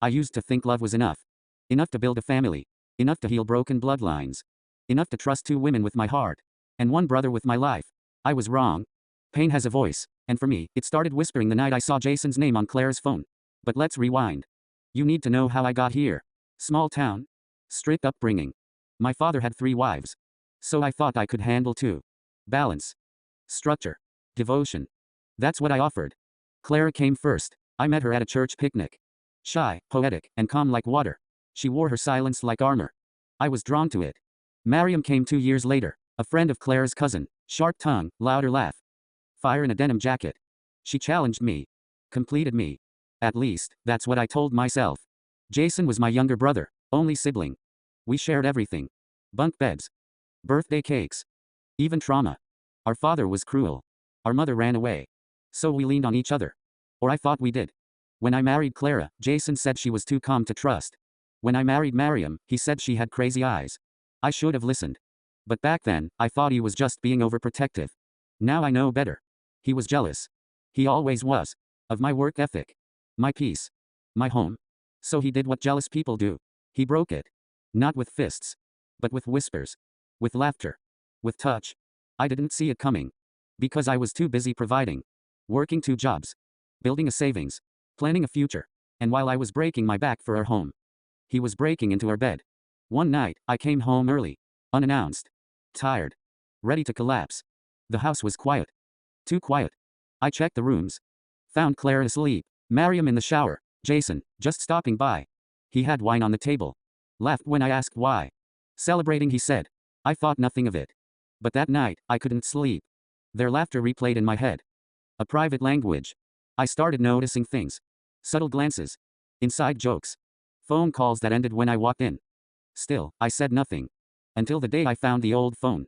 I used to think love was enough. Enough to build a family. Enough to heal broken bloodlines. Enough to trust 2 women with my heart. And 1 brother with my life. I was wrong. Pain has a voice, and for me, it started whispering the night I saw Jason's name on Claire's phone. But let's rewind. You need to know how I got here. Small town. Strict upbringing. My father had 3 wives. So I thought I could handle 2. Balance. Structure. Devotion. That's what I offered. Clara came first. I met her at a church picnic. Shy, poetic, and calm like water. She wore her silence like armor. I was drawn to it. Mariam came 2 years later, a friend of Clara's cousin, sharp tongue, louder laugh. Fire in a denim jacket. She challenged me. Completed me. At least, that's what I told myself. Jason was my younger brother, only sibling. We shared everything. Bunk beds. Birthday cakes. Even trauma. Our father was cruel. Our mother ran away. So we leaned on each other. Or I thought we did. When I married Clara, Jason said she was too calm to trust. When I married Mariam, he said she had crazy eyes. I should have listened. But back then, I thought he was just being overprotective. Now I know better. He was jealous. He always was. Of my work ethic. My peace. My home. So he did what jealous people do. He broke it. Not with fists. But with whispers. With laughter. With touch. I didn't see it coming. Because I was too busy providing. Working 2 jobs. Building a savings. Planning a future. And while I was breaking my back for our home, he was breaking into our bed. One night, I came home early. Unannounced. Tired. Ready to collapse. The house was quiet. Too quiet. I checked the rooms. Found Clara asleep. Mariam in the shower. Jason, just stopping by. He had wine on the table. Laughed when I asked why. Celebrating, he said. I thought nothing of it. But that night, I couldn't sleep. Their laughter replayed in my head. A private language. I started noticing things. Subtle glances. Inside jokes. Phone calls that ended when I walked in. Still, I said nothing. Until the day I found the old phone.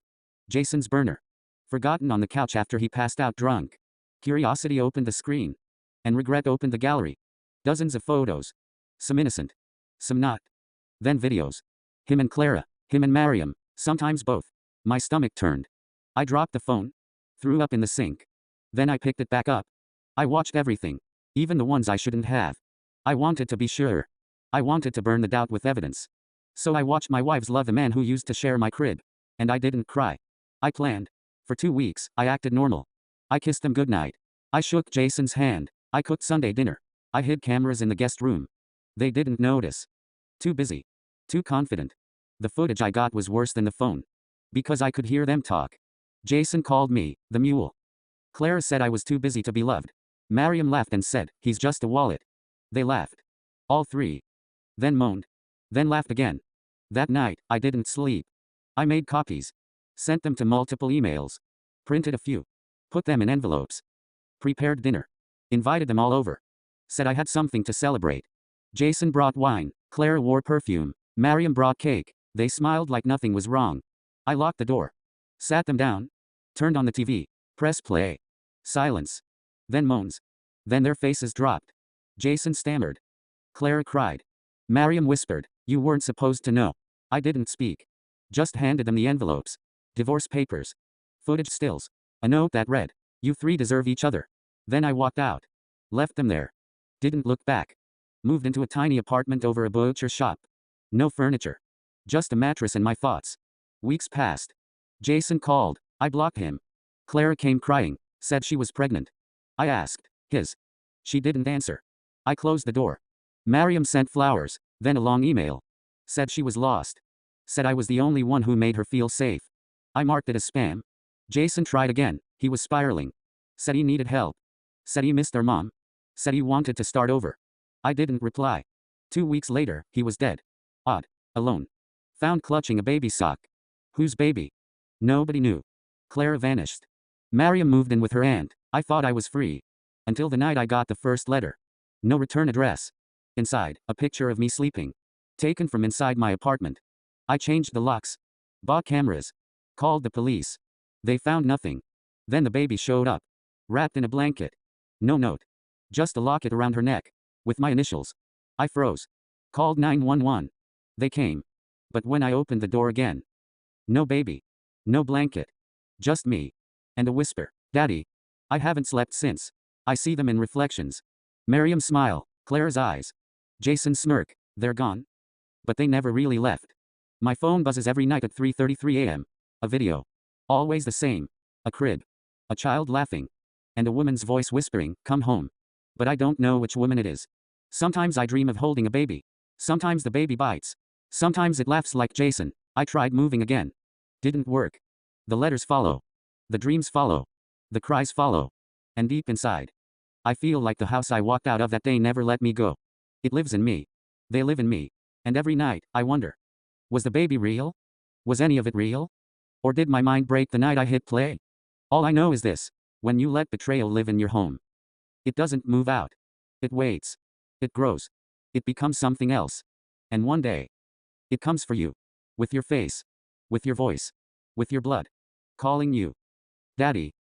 Jason's burner. Forgotten on the couch after he passed out drunk. Curiosity opened the screen. And regret opened the gallery. Dozens of photos. Some innocent. Some not. Then videos. Him and Clara. Him and Mariam. Sometimes both. My stomach turned. I dropped the phone. Threw up in the sink. Then I picked it back up. I watched everything. Even the ones I shouldn't have. I wanted to be sure. I wanted to burn the doubt with evidence. So I watched my wives love the man who used to share my crib. And I didn't cry. I planned. For 2 weeks, I acted normal. I kissed them goodnight. I shook Jason's hand. I cooked Sunday dinner. I hid cameras in the guest room. They didn't notice. Too busy. Too confident. The footage I got was worse than the phone. Because I could hear them talk. Jason called me, the mule. Clara said I was too busy to be loved. Mariam laughed and said, he's just a wallet. They laughed. All 3. Then moaned. Then laughed again. That night, I didn't sleep. I made copies. Sent them to multiple emails. Printed a few. Put them in envelopes. Prepared dinner. Invited them all over. Said I had something to celebrate. Jason brought wine. Clara wore perfume. Mariam brought cake. They smiled like nothing was wrong. I locked the door. Sat them down. Turned on the TV. Press play. Silence. Then moans. Then their faces dropped. Jason stammered. Clara cried. Mariam whispered, you weren't supposed to know. I didn't speak. Just handed them the envelopes. Divorce papers. Footage stills. A note that read, you 3 deserve each other. Then I walked out. Left them there. Didn't look back. Moved into a tiny apartment over a butcher shop. No furniture. Just a mattress and my thoughts. Weeks passed. Jason called. I blocked him. Clara came crying. Said she was pregnant. I asked. His. She didn't answer. I closed the door. Mariam sent flowers, then a long email. Said she was lost. Said I was the only one who made her feel safe. I marked it as spam. Jason tried again. He was spiraling. Said he needed help. Said he missed our mom. Said he wanted to start over. I didn't reply. 2 weeks later, he was dead. Odd. Alone. Found clutching a baby sock. Whose baby? Nobody knew. Clara vanished. Mariam moved in with her aunt. I thought I was free. Until the night I got the first letter. No return address. Inside, a picture of me sleeping. Taken from inside my apartment. I changed the locks. Bought cameras. Called the police. They found nothing. Then the baby showed up. Wrapped in a blanket. No note. Just a locket around her neck. With my initials. I froze. Called 911. They came. But when I opened the door again. No baby. No blanket. Just me. And a whisper. Daddy. I haven't slept since. I see them in reflections. Mariam's smile. Clara's eyes. Jason smirk. They're gone? But they never really left. My phone buzzes every night at 3:33 a.m. A video. Always the same. A crib. A child laughing. And a woman's voice whispering, "Come home." But I don't know which woman it is. Sometimes I dream of holding a baby. Sometimes the baby bites. Sometimes it laughs like Jason. I tried moving again. Didn't work. The letters follow. The dreams follow. The cries follow. And deep inside, I feel like the house I walked out of that day never let me go. It lives in me. They live in me. And every night, I wonder. Was the baby real? Was any of it real? Or did my mind break the night I hit play? All I know is this. When you let betrayal live in your home, it doesn't move out. It waits. It grows. It becomes something else. And one day, it comes for you. With your face. With your voice. With your blood. Calling you. Daddy.